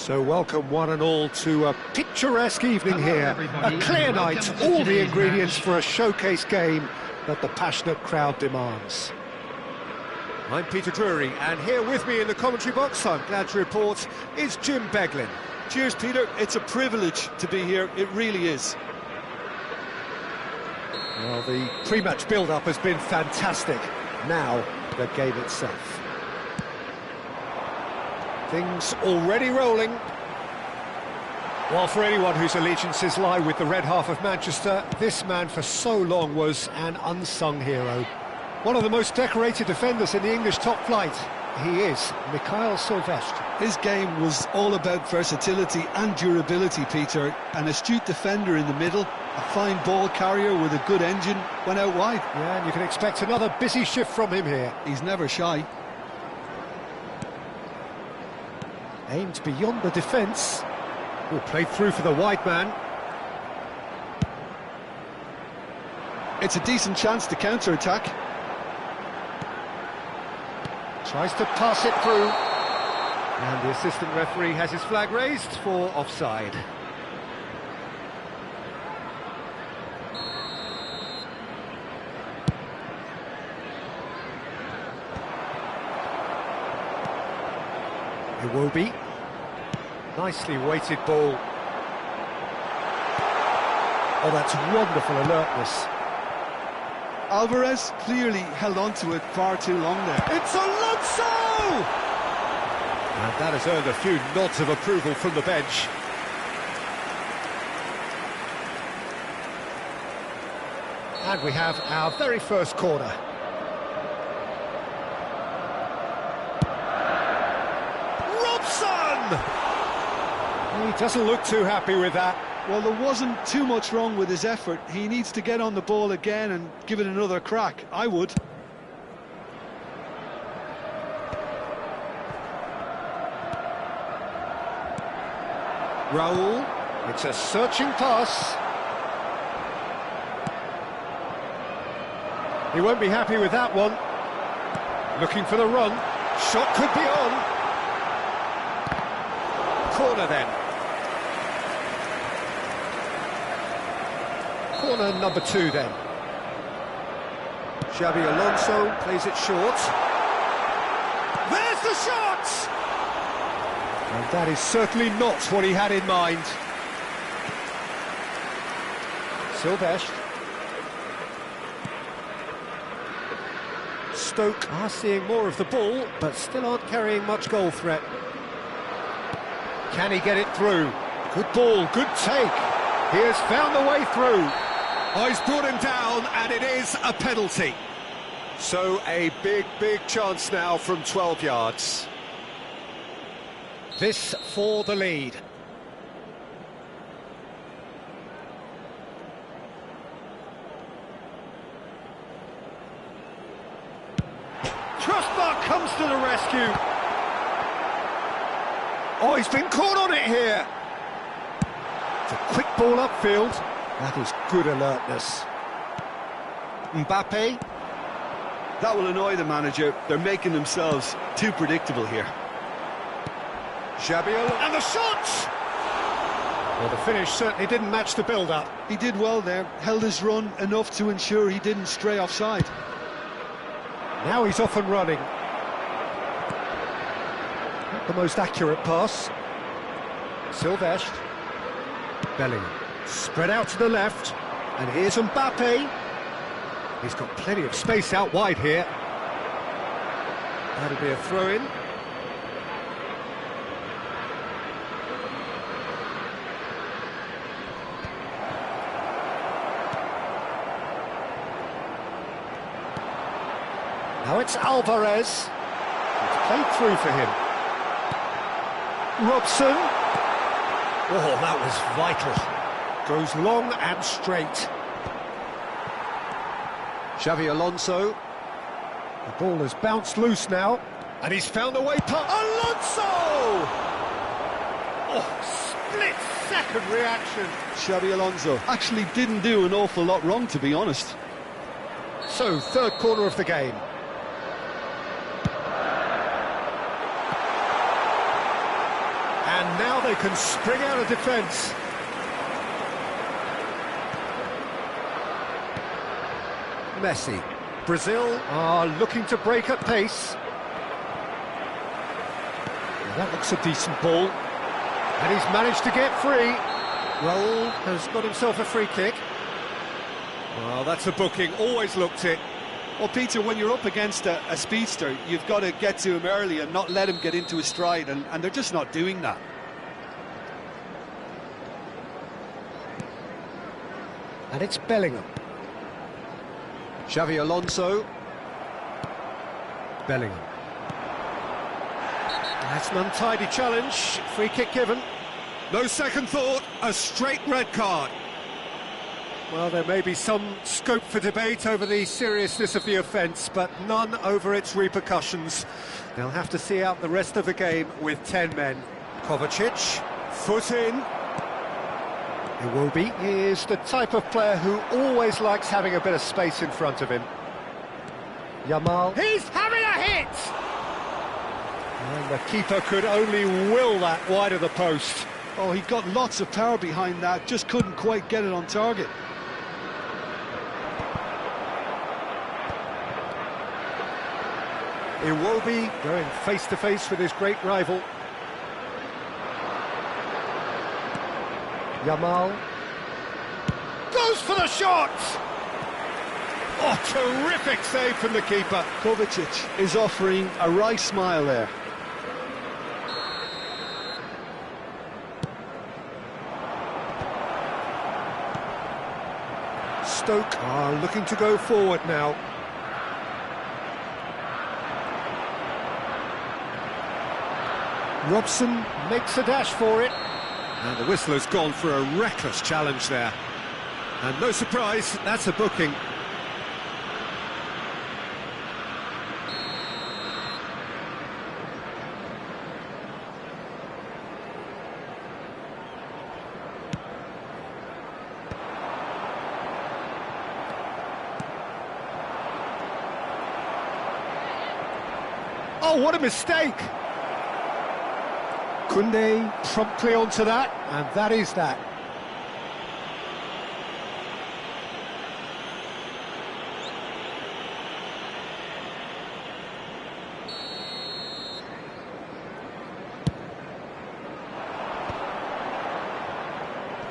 So welcome one and all to a picturesque evening here, a clear night, all the ingredients for a showcase game that the passionate crowd demands. I'm Peter Drury, and here with me in the commentary box, I'm glad to report, is Jim Beglin. Cheers, Peter. It's a privilege to be here, it really is. Well, the pre-match build-up has been fantastic. Now, the game itself. Things already rolling. Well, for anyone whose allegiances lie with the red half of Manchester, this man for so long was an unsung hero. One of the most decorated defenders in the English top flight. He is Mikhail Sylvestre. His game was all about versatility and durability, Peter. An astute defender in the middle, a fine ball carrier with a good engine, went out wide. Yeah, and you can expect another busy shift from him here. He's never shy. Aimed beyond the defence. Oh, played through for the wide man. It's a decent chance to counter-attack. Tries to pass it through. And the assistant referee has his flag raised for offside. Iwobi. Nicely weighted ball. Oh, that's wonderful alertness. Alvarez clearly held on to it far too long there. It's Alonso! And that has earned a few nods of approval from the bench. And we have our very first corner. He doesn't look too happy with that. Well, there wasn't too much wrong with his effort. He needs to get on the ball again and give it another crack. I would. Raul. It's a searching pass. He won't be happy with that one. Looking for the run. Shot could be on. Corner then. Corner number 2 then. Xabi Alonso plays it short. There's the shot! And that is certainly not what he had in mind. Sylvestre. Stoke are seeing more of the ball, but still aren't carrying much goal threat. Can he get it through? Good ball, good take. He has found the way through. Oh, he's brought him down, and it is a penalty. So a big chance now from 12 yards. This for the lead. Crossbar comes to the rescue. Oh, he's been caught on it here. It's a quick ball upfield. That is good alertness. Mbappe. That will annoy the manager. They're making themselves too predictable here. Xabi and the shot! Well, the finish certainly didn't match the build-up. He did well there, held his run enough to ensure he didn't stray offside. Now he's off and running. Not the most accurate pass. Sylvestre. Bellingham. Spread out to the left. And here's Mbappe. He's got plenty of space out wide here. That'll be a throw-in. Now it's Alvarez. It's played through for him. Robson. Oh, that was vital. Goes long and straight. Xabi Alonso. The ball has bounced loose now. And he's found a way past. Alonso! Oh, split-second reaction. Xabi Alonso actually didn't do an awful lot wrong, to be honest. So, third corner of the game. And now they can spring out of defence. Messi. Brazil are looking to break at pace. Well, that looks a decent ball. And he's managed to get free. Raul has got himself a free kick. Well, that's a booking. Always looked it. Well, Peter, when you're up against a speedster, you've got to get to him early and not let him get into his stride, and they're just not doing that. And it's Bellingham. Xavi Alonso. Bellingham. That's an untidy challenge. Free kick given. No second thought, a straight red card. Well, there may be some scope for debate over the seriousness of the offence, but none over its repercussions. They'll have to see out the rest of the game with 10 men. Kovacic, foot in. Iwobi is the type of player who always likes having a bit of space in front of him. Yamal. He's having a hit! And the keeper could only will that wide of the post. Oh, he got lots of power behind that, just couldn't quite get it on target. Iwobi going face-to-face with his great rival. Yamal goes for the shot! Oh, terrific save from the keeper. Kovacic is offering a wry smile there. Stoke are looking to go forward now. Robson makes a dash for it. And the whistler's gone for a reckless challenge there. And no surprise, that's a booking. Oh, what a mistake! Koundé promptly onto that, and that is that.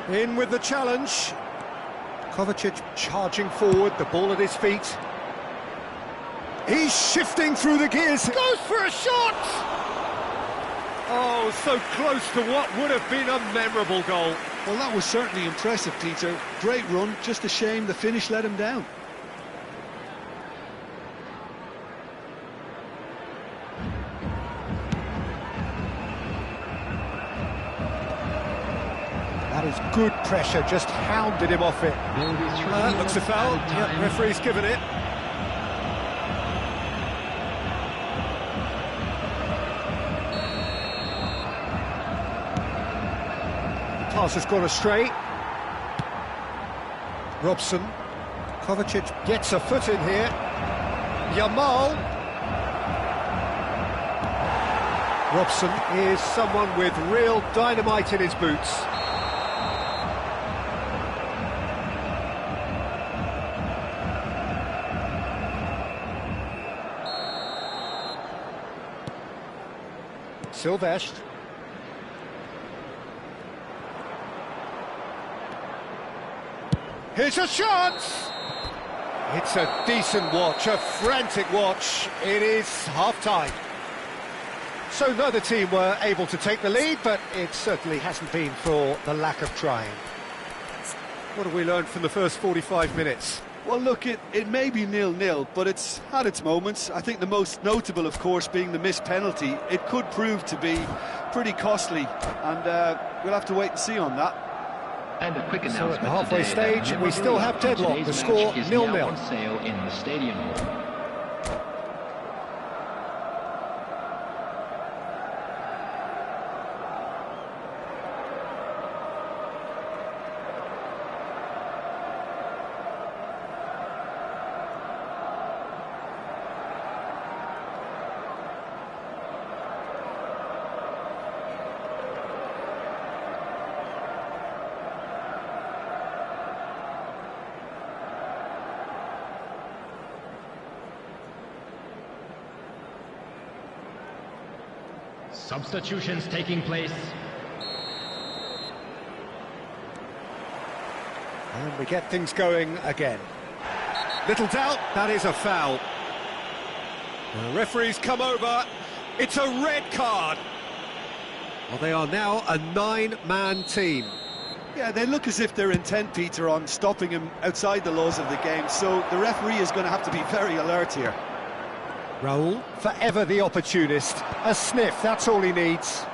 In with the challenge. Kovacic charging forward, the ball at his feet. He's shifting through the gears. Goes for a shot! Oh, so close to what would have been a memorable goal. Well, that was certainly impressive, Peter. Great run, just a shame the finish let him down. That is good pressure, just hounded him off it. That looks a foul. Yep, referee's given it. Pass has gone astray. Robson. Kovacic gets a foot in here. Yamal. Robson is someone with real dynamite in his boots. Silvestre. Here's a chance! It's a decent watch, a frantic watch. It is half-time. So neither team were able to take the lead, but it certainly hasn't been for the lack of trying. What have we learned from the first 45 minutes? Well, look, it may be 0-0, but it's had its moments. I think the most notable, of course, being the missed penalty. It could prove to be pretty costly, and we'll have to wait and see on that. And a quick So announcement at the halfway today, stage, we still have deadlock. The score 0-0. Now on sale in the stadium hall. Substitutions taking place. And we get things going again. Little doubt, that is a foul. The referee's come over. It's a red card. Well, they are now a 9-man team. Yeah, they look as if they're intent, Peter, on stopping him outside the laws of the game, so the referee is going to have to be very alert here. Raul, forever the opportunist. A sniff, that's all he needs.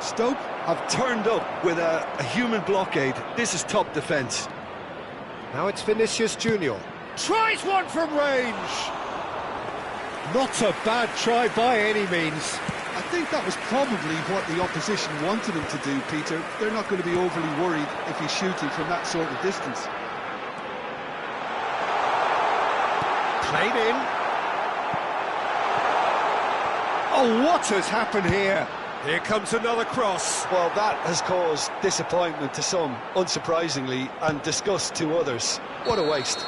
Stoke have turned up with a human blockade. This is top defence. Now it's Vinicius Junior. Tries one from range. Not a bad try by any means. I think that was probably what the opposition wanted him to do, Peter. They're not going to be overly worried if he's shooting from that sort of distance. Played in. Oh, what has happened here? Here comes another cross. Well, that has caused disappointment to some, unsurprisingly, and disgust to others. What a waste.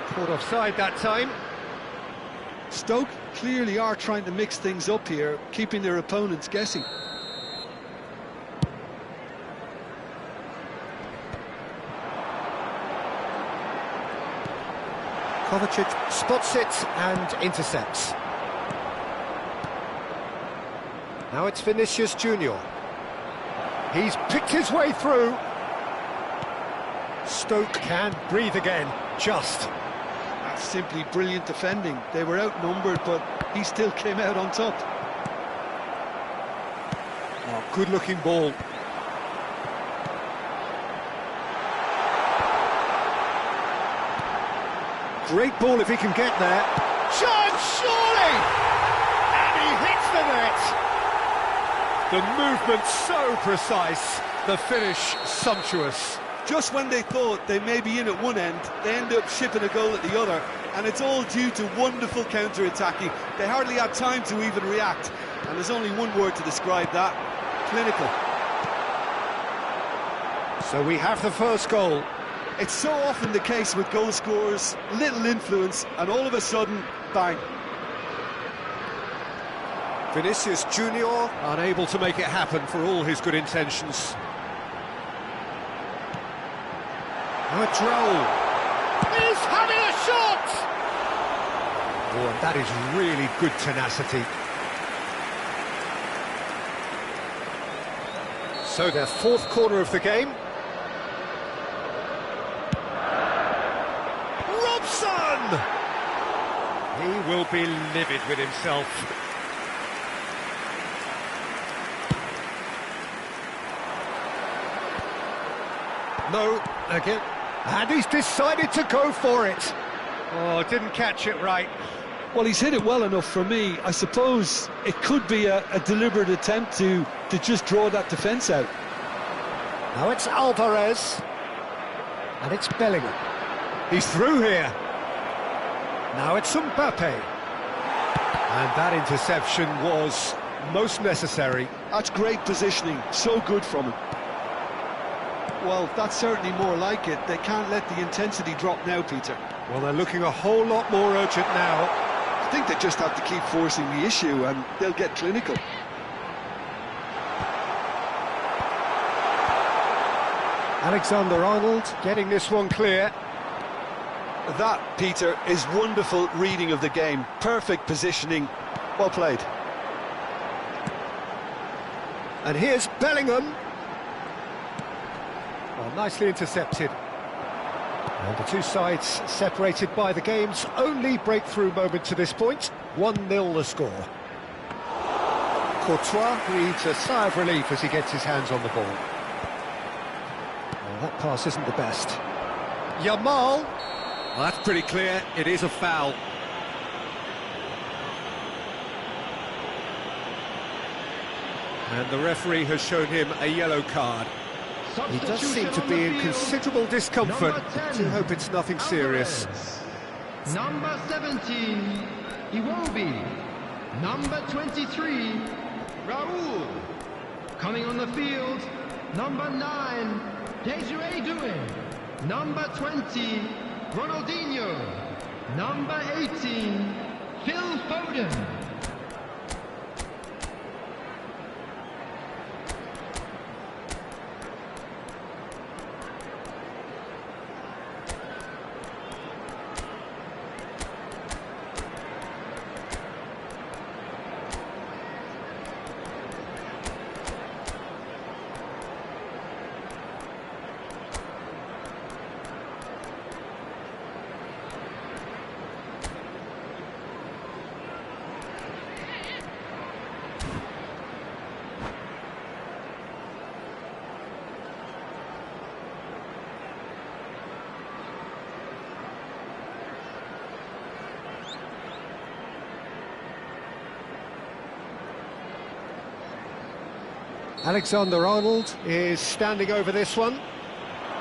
Caught offside that time. Stoke clearly are trying to mix things up here, keeping their opponents guessing. Kovacic spots it and intercepts. Now it's Vinicius Junior. He's picked his way through. Stoke can breathe again, just. That's simply brilliant defending. They were outnumbered, but he still came out on top. Oh, good-looking ball. Great ball if he can get there. Chance, surely! And he hits the net! The movement so precise, the finish sumptuous. Just when they thought they may be in at one end, they end up shipping a goal at the other, and it's all due to wonderful counter-attacking. They hardly had time to even react, and there's only one word to describe that: clinical. So we have the first goal. It's so often the case with goal scorers, little influence, and all of a sudden, bang. Vinicius Junior unable to make it happen for all his good intentions. Now it's Raul. He's having a shot! Oh, and that is really good tenacity. So their fourth corner of the game. Robson! He will be livid with himself. No, again. And he's decided to go for it. Oh, didn't catch it right. Well, he's hit it well enough for me. I suppose it could be a deliberate attempt to just draw that defence out. Now it's Alvarez. And it's Bellingham. He's through here. Now it's Mbappe. And that interception was most necessary. That's great positioning. So good from him. Well, that's certainly more like it. They can't let the intensity drop now, Peter. Well, they're looking a whole lot more urgent now. I think they just have to keep forcing the issue and they'll get clinical. Alexander-Arnold getting this one clear. That, Peter, is wonderful reading of the game. Perfect positioning. Well played. And here's Bellingham. Well, nicely intercepted. And the two sides separated by the game's only breakthrough moment to this point. 1-0 the score. Courtois breathes a sigh of relief as he gets his hands on the ball. Well, that pass isn't the best. Yamal. Well, that's pretty clear. It is a foul. And the referee has shown him a yellow card. He does seem to be in considerable discomfort. I do hope it's nothing serious. Number 17, Iwobi. Number 23, Raul. Coming on the field, number 9, Desiree Doué. Number 20, Ronaldinho. Number 18, Phil Foden. Alexander-Arnold is standing over this one.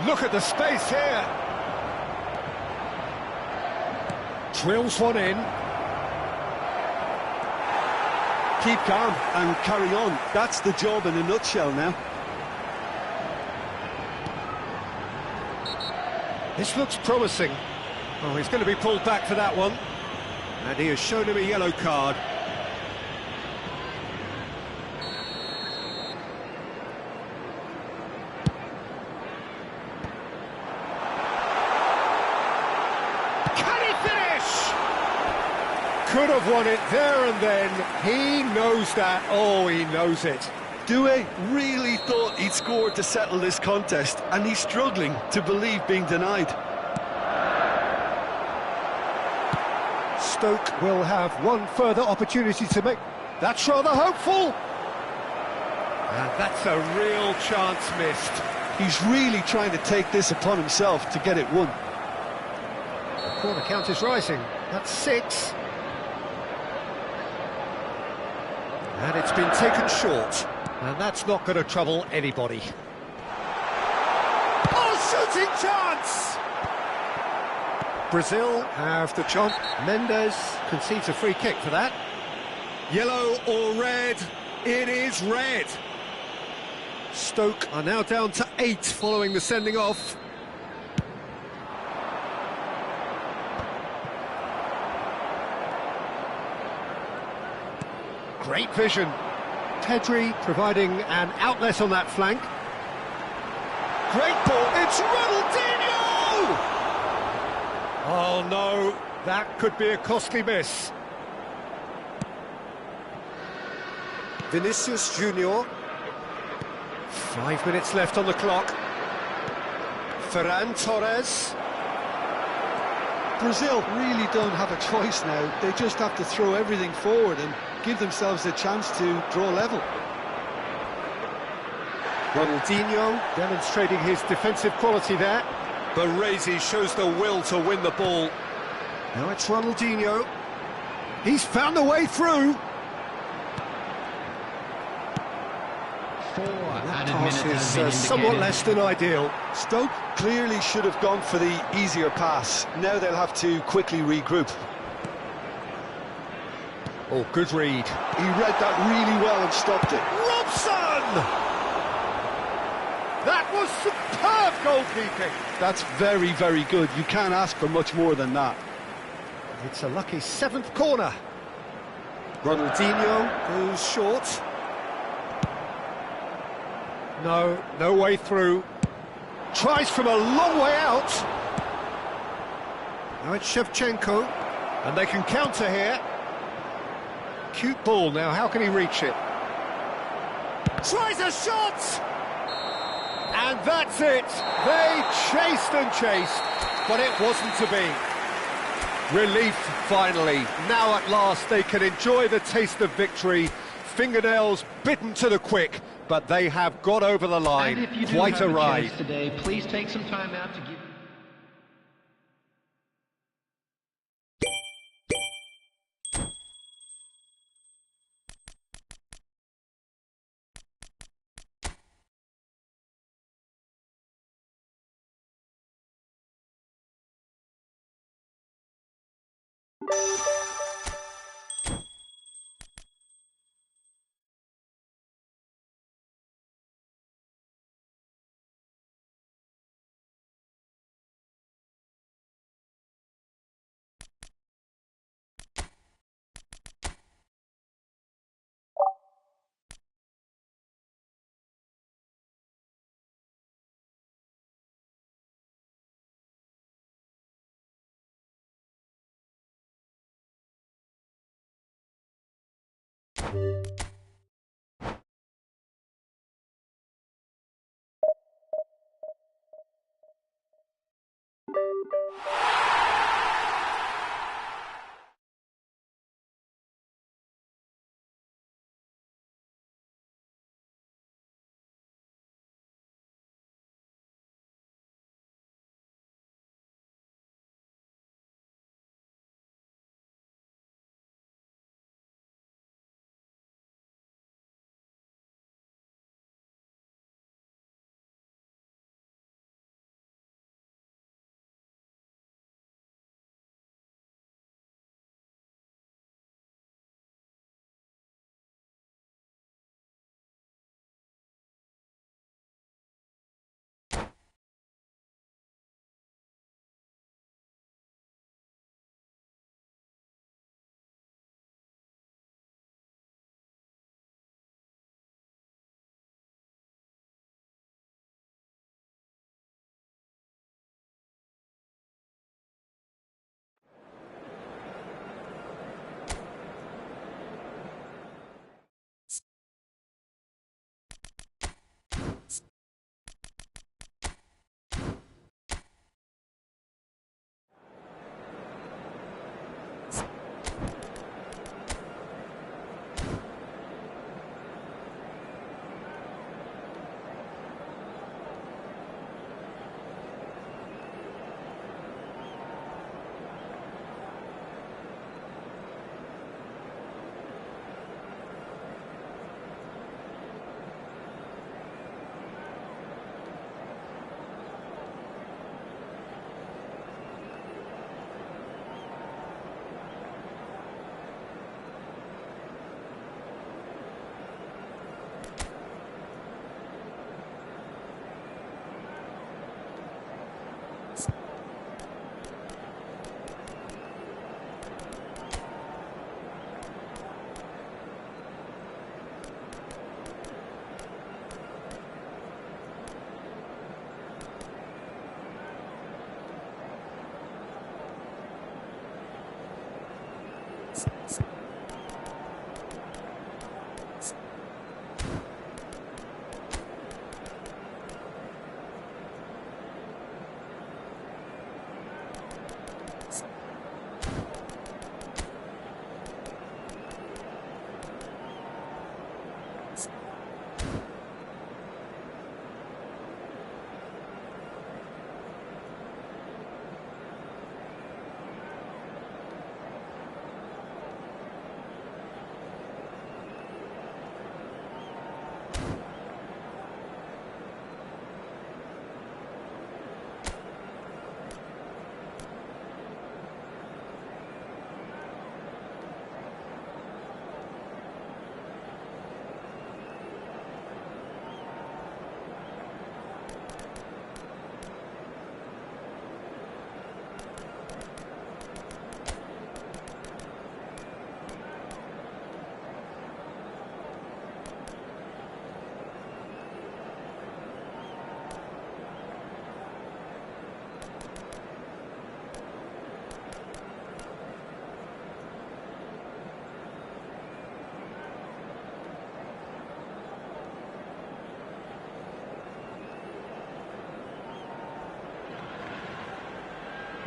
Look at the space here. Drills one in. Keep calm and carry on. That's the job in a nutshell now. This looks promising. Oh, he's going to be pulled back for that one. And he has shown him a yellow card. Can he finish? Could have won it there and then. He knows that. Oh, he knows it. Doué really thought he'd scored to settle this contest, and he's struggling to believe being denied. Stoke will have one further opportunity to make. That's rather hopeful. And that's a real chance missed. He's really trying to take this upon himself to get it won. The corner count is rising. That's 6. And it's been taken short. And that's not going to trouble anybody. Oh, shooting chance! Brazil have the chance. Mendes concedes a free kick for that. Yellow or red? It is red. Stoke are now down to 8 following the sending off. Great vision. Pedri providing an outlet on that flank. Great ball, it's Ronaldinho! Oh no, that could be a costly miss. Vinicius Junior. 5 minutes left on the clock. Ferran Torres. Brazil really don't have a choice now. They just have to throw everything forward and give themselves a chance to draw level. Ronaldinho demonstrating his defensive quality there. Baresi shows the will to win the ball. Now it's Ronaldinho. He's found a way through. 4 That added pass minutes is somewhat less than ideal. Stoke clearly should have gone for the easier pass. Now they'll have to quickly regroup. Oh, good read. He read that really well and stopped it. Robson! That was superb goalkeeping. That's very, very good. You can't ask for much more than that. It's a lucky 7th corner. Ronaldinho goes short. No way through. Tries from a long way out. Now it's Shevchenko. And they can counter here. Cute ball now, how can he reach it? Tries a shot! And that's it. They chased and chased, but it wasn't to be. Relief, finally. Now at last they can enjoy the taste of victory. Fingernails bitten to the quick, but they have got over the line. And if you do Quite have a ride. chance today, please take some time out to give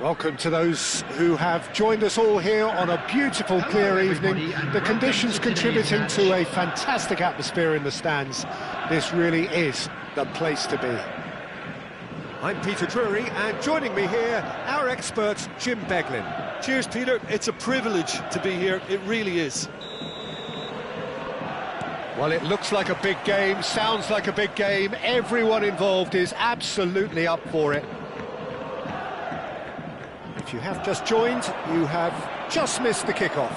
Welcome to those who have joined us all here on a beautiful, clear evening. The conditions contributing to a fantastic atmosphere in the stands. This really is the place to be. I'm Peter Drury, and joining me here, our expert, Jim Beglin. Cheers, Peter. It's a privilege to be here. It really is. Well, it looks like a big game, sounds like a big game. Everyone involved is absolutely up for it. If you have just joined, you have just missed the kickoff.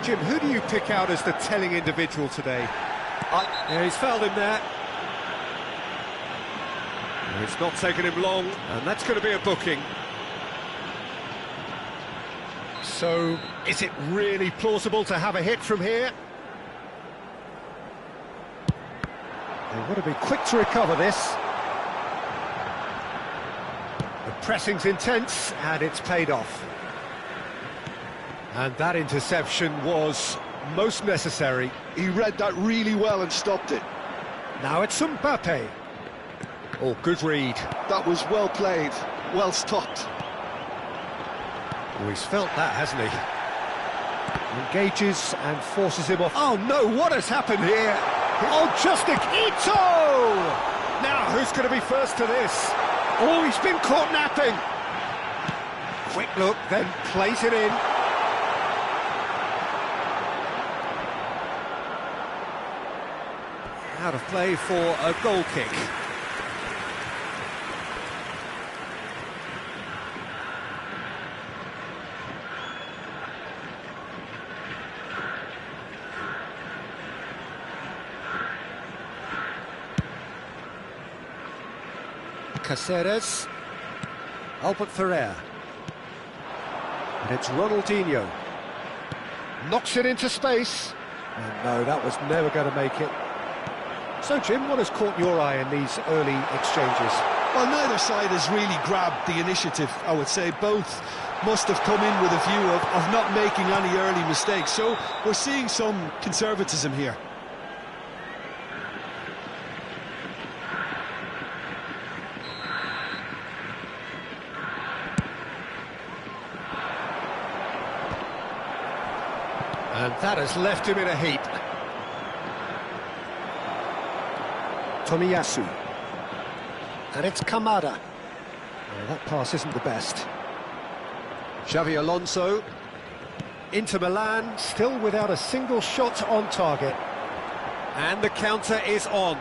Jim, who do you pick out as the telling individual today? Yeah, he's fouled him there. It's not taken him long, and that's going to be a booking. So, is it really plausible to have a hit from here? They've got to be quick to recover this. The pressing's intense, and it's paid off. And that interception was most necessary. He read that really well and stopped it. Now it's Mbappe. Oh, good read. That was well played, well stopped. Oh, he's felt that, hasn't he? Engages and forces him off. Oh no, what has happened here? Oh, Justiquito! Now, who's going to be first to this? Oh, he's been caught napping. Quick look, then plays it in. Out of play for a goal kick. Caceres, Albert Ferrer, and it's Ronaldinho. Knocks it into space, and no, that was never going to make it. So, Jim, what has caught your eye in these early exchanges? Well, neither side has really grabbed the initiative, I would say. Both must have come in with a view of not making any early mistakes, so we're seeing some conservatism here. And that has left him in a heap. Tomiyasu. And it's Kamada. Well, that pass isn't the best. Xavi Alonso. Inter Milan, still without a single shot on target. And the counter is on.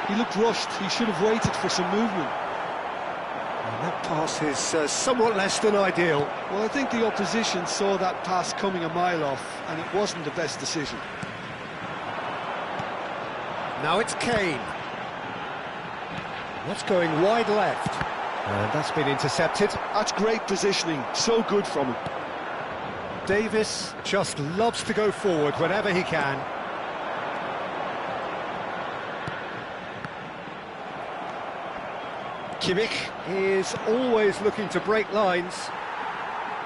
He looked rushed. He should have waited for some movement. And that pass is somewhat less than ideal. Well, I think the opposition saw that pass coming a mile off, and it wasn't the best decision. Now it's Kane. That's going wide left. And that's been intercepted. That's great positioning, so good from him. Davis just loves to go forward whenever he can. Kimmich is always looking to break lines.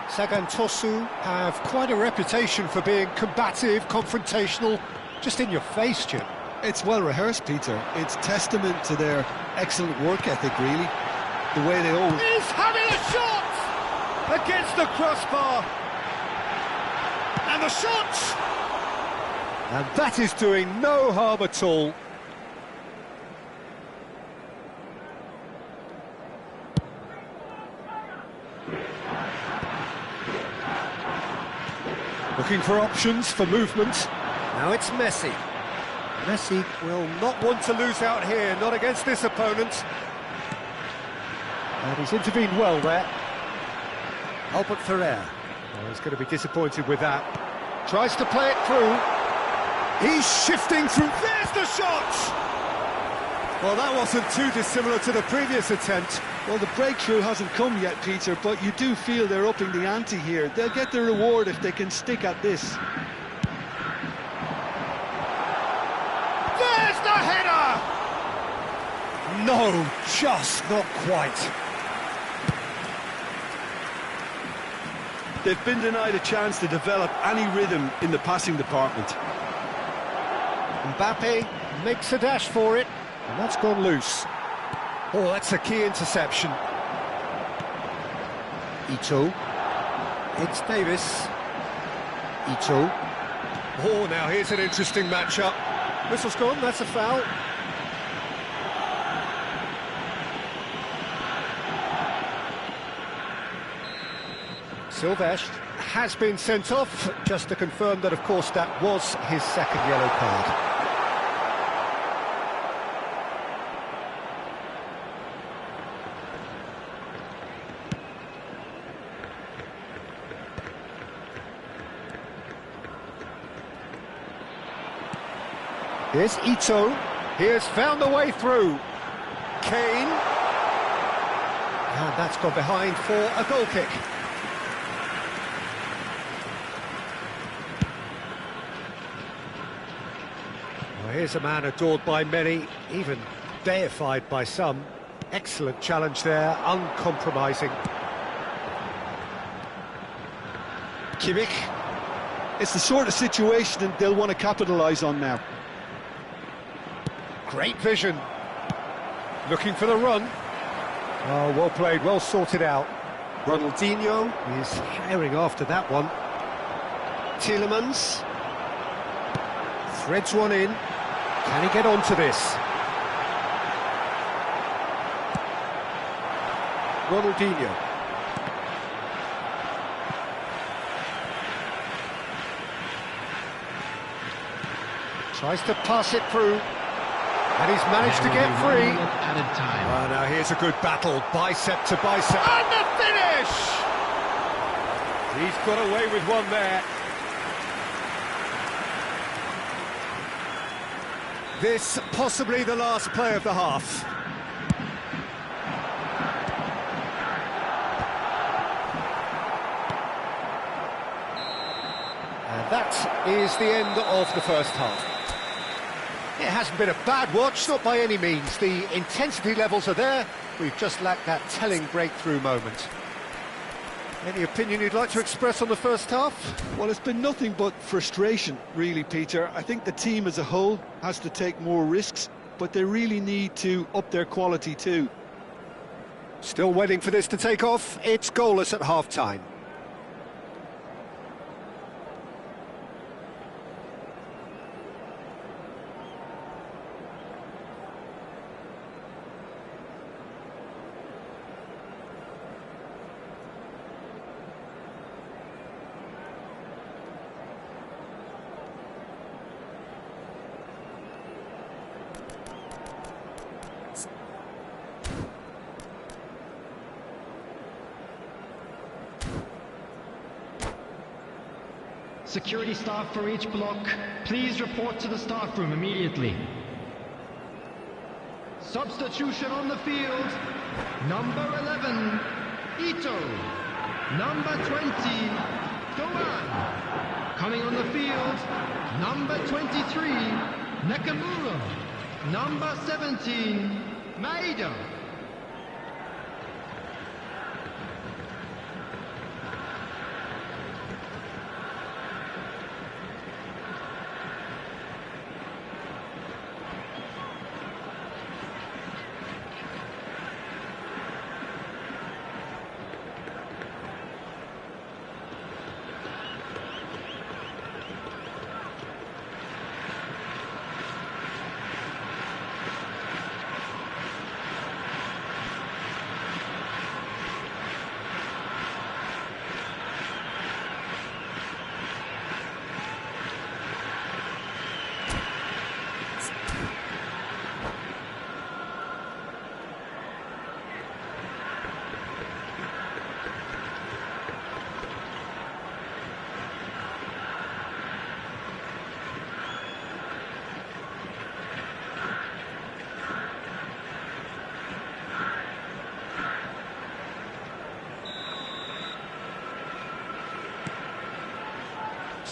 Sagantosu have quite a reputation for being combative, confrontational, just in your face, Jim. It's well rehearsed, Peter. It's testament to their excellent work ethic, really. The way they always... He's having a shot! Against the crossbar! And the shot! And that is doing no harm at all. Looking for options for movement. Now it's Messi. Messi will not want to lose out here, not against this opponent. And he's intervened well there. Albert Ferrer. Oh, he's going to be disappointed with that. Tries to play it through. He's shifting through. There's the shot! Well, that wasn't too dissimilar to the previous attempt. Well, the breakthrough hasn't come yet, Peter, but you do feel they're upping the ante here. They'll get the reward if they can stick at this. There's the header! No, just not quite. They've been denied a chance to develop any rhythm in the passing department. Mbappe makes a dash for it, and that's gone loose. Oh, that's a key interception. Ito. It's Davis. Ito. Oh, now here's an interesting matchup. Whistle's gone, that's a foul. Silvestre has been sent off, just to confirm that, of course, that was his second yellow card. Here's Ito. He has found a way through. Kane. And that's gone behind for a goal kick. Well, here's a man adored by many, even deified by some. Excellent challenge there, uncompromising. Kimmich. It's the sort of situation that they'll want to capitalise on now. Great vision. Looking for the run. Oh, well played, well sorted out. Ronaldinho is herring after that one. Tielemans. Threads one in. Can he get onto this? Ronaldinho. Tries to pass it through. And he's managed to get free. Added time. Oh, now here's a good battle, bicep to bicep. And the finish! He's got away with one there. This possibly the last play of the half. And that is the end of the first half. It hasn't been a bad watch, not by any means. The intensity levels are there. We've just lacked that telling breakthrough moment. Any opinion you'd like to express on the first half? Well, it's been nothing but frustration, really, Peter. I think the team as a whole has to take more risks, but they really need to up their quality too. Still waiting for this to take off. It's goalless at half-time. Security staff for each block, please report to the staff room immediately. Substitution on the field. Number 11, Ito. Number 20, Doan. Coming on the field, number 23, Nakamura. Number 17, Maeda.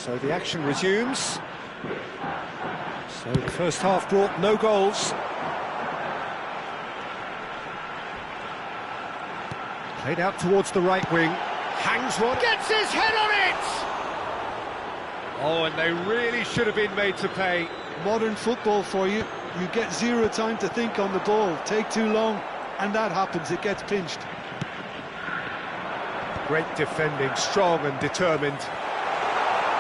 So the action resumes. So the first half brought no goals. Played out towards the right wing. Hangs one. Gets his head on it! Oh, and they really should have been made to pay. Modern football for you. You get zero time to think on the ball. Take too long, and that happens. It gets pinched. Great defending, strong and determined.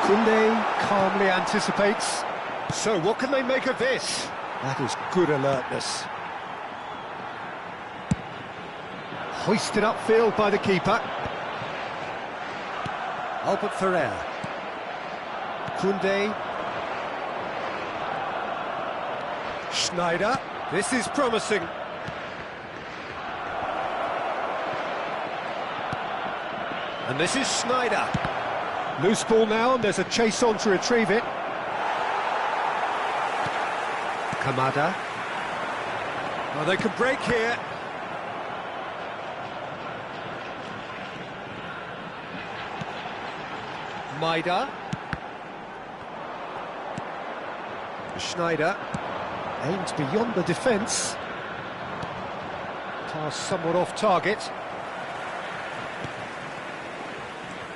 Koundé calmly anticipates. So what can they make of this? That is good alertness. Hoisted upfield by the keeper. Albert Ferrer. Koundé. Schneider. This is promising. And this is Schneider. Loose ball now, and there's a chase on to retrieve it. Kamada. Oh, they can break here. Maida. Schneider aims beyond the defence. Pass somewhat off target.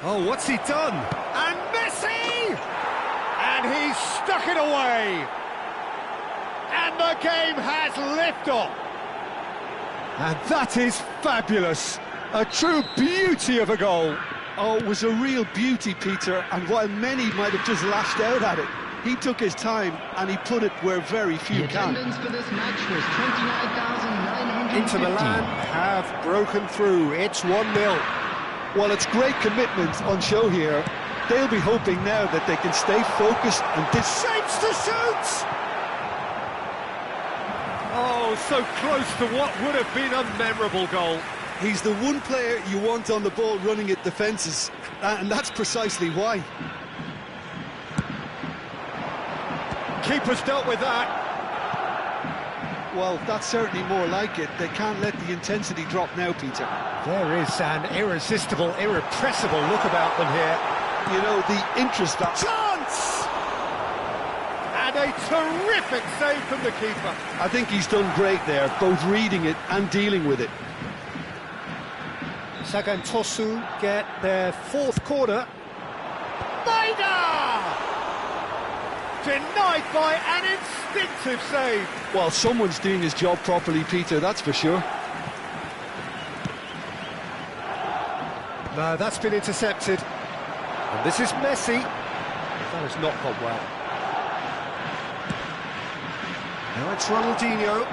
Oh, what's he done? And Messi! And he's stuck it away! And the game has liftoff! And that is fabulous! A true beauty of a goal! Oh, it was a real beauty, Peter, and while many might have just lashed out at it, he took his time and he put it where very few can. The attendance for this match was 29,950. Inter Milan have broken through. It's 1-0. Well, it's great commitment on show here. They'll be hoping now that they can stay focused and Shapes to shoot! Oh, so close to what would have been a memorable goal. He's the one player you want on the ball running at defences, and that's precisely why. Keeper's dealt with that. Well, that's certainly more like it. They can't let the intensity drop now, Peter. There is an irresistible, irrepressible look about them here. You know, the interest that... Chance! And a terrific save from the keeper. I think he's done great there, both reading it and dealing with it. Sagan Tosu get their fourth corner. Maida! Denied by an instinctive save. Well, someone's doing his job properly, Peter, that's for sure. No, that's been intercepted. And this is Messi. That has not gone well. Now it's Ronaldinho.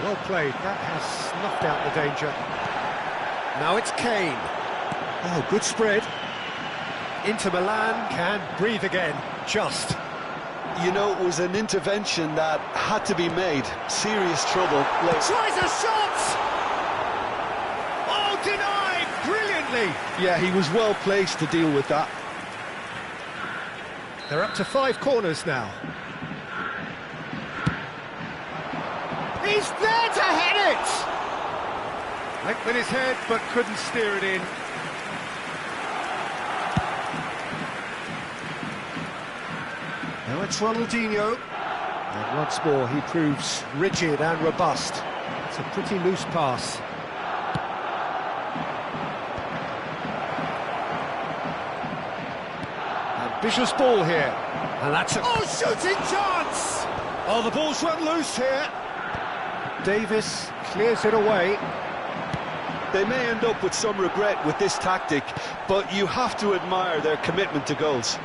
Well played. That has snuffed out the danger. Now it's Kane. Oh, good spread. Inter Milan can breathe again. Just. You know, it was an intervention that had to be made. Serious trouble. Tries a shot! Oh, denied! Brilliantly! Yeah, he was well placed to deal with that. They're up to 5 corners now. He's there to head it! Went with his head, but couldn't steer it in. Now it's Ronaldinho. And once more, he proves rigid and robust. It's a pretty loose pass. Ambitious ball here. And that's a... Oh, shooting chance! Oh, the ball's run loose here. Davis clears it away. They may end up with some regret with this tactic, but you have to admire their commitment to goals.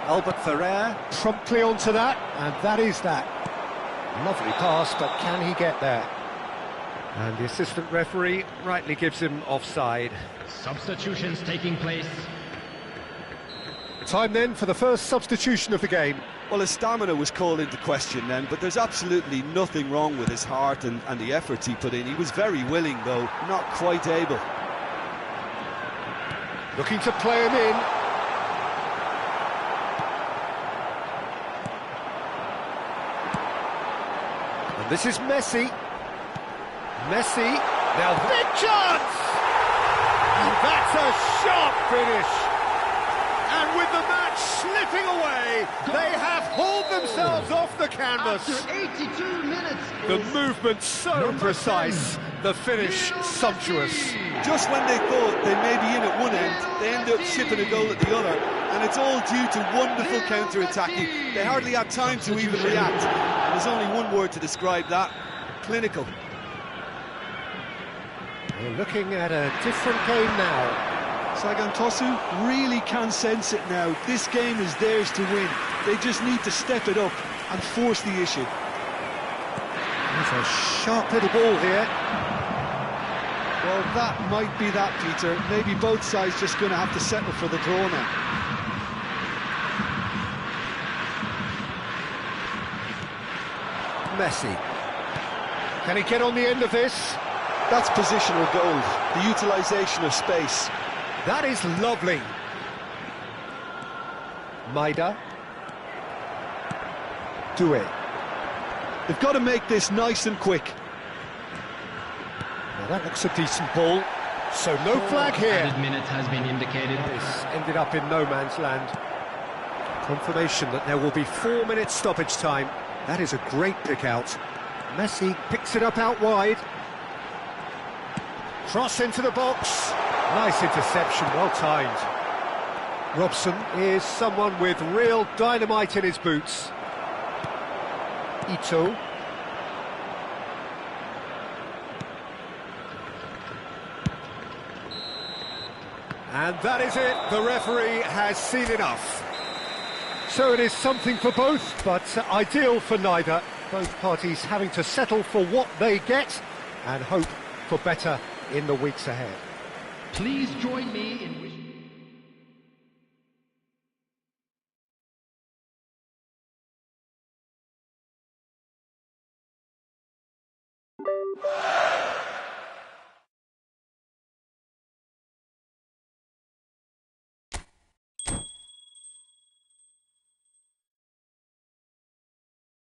Albert Ferrer promptly onto that, and that is that. Lovely pass, but can he get there? And the assistant referee rightly gives him offside. Substitutions taking place. Time then for the first substitution of the game. Well, his stamina was called into question then, but there's absolutely nothing wrong with his heart and the efforts he put in. He was very willing, though, not quite able. Looking to play him in. And this is Messi. Messi. Now, big chance! That's a sharp finish. And with the match slipping away, they have hauled themselves off the canvas. After 82 minutes. The movement so precise, the finish sumptuous. Just when they thought they may be in at one end, they end up shipping a goal at the other, and it's all due to wonderful counter-attacking. They hardly had time to even react, and there's only one word to describe that: clinical. We're looking at a different game now. Sagan Tosu really can sense it now. This game is theirs to win. They just need to step it up and force the issue. There's a sharp little ball here. Well, that might be that, Peter. Maybe both sides just going to have to settle for the draw now. Messi. Can he get on the end of this? That's positional goal, the utilisation of space. That is lovely. Maida. Do it. They've got to make this nice and quick. Well, that looks a decent ball. So no flag here. Added minute has been indicated. This ended up in no man's land. Confirmation that there will be 4 minutes stoppage time. That is a great pick out. Messi picks it up out wide. Cross into the box. Nice interception, well timed. Robson is someone with real dynamite in his boots. Ito. And that is it, the referee has seen enough. So it is something for both, but ideal for neither. Both parties having to settle for what they get and hope for better in the weeks ahead. Please join me in wishing...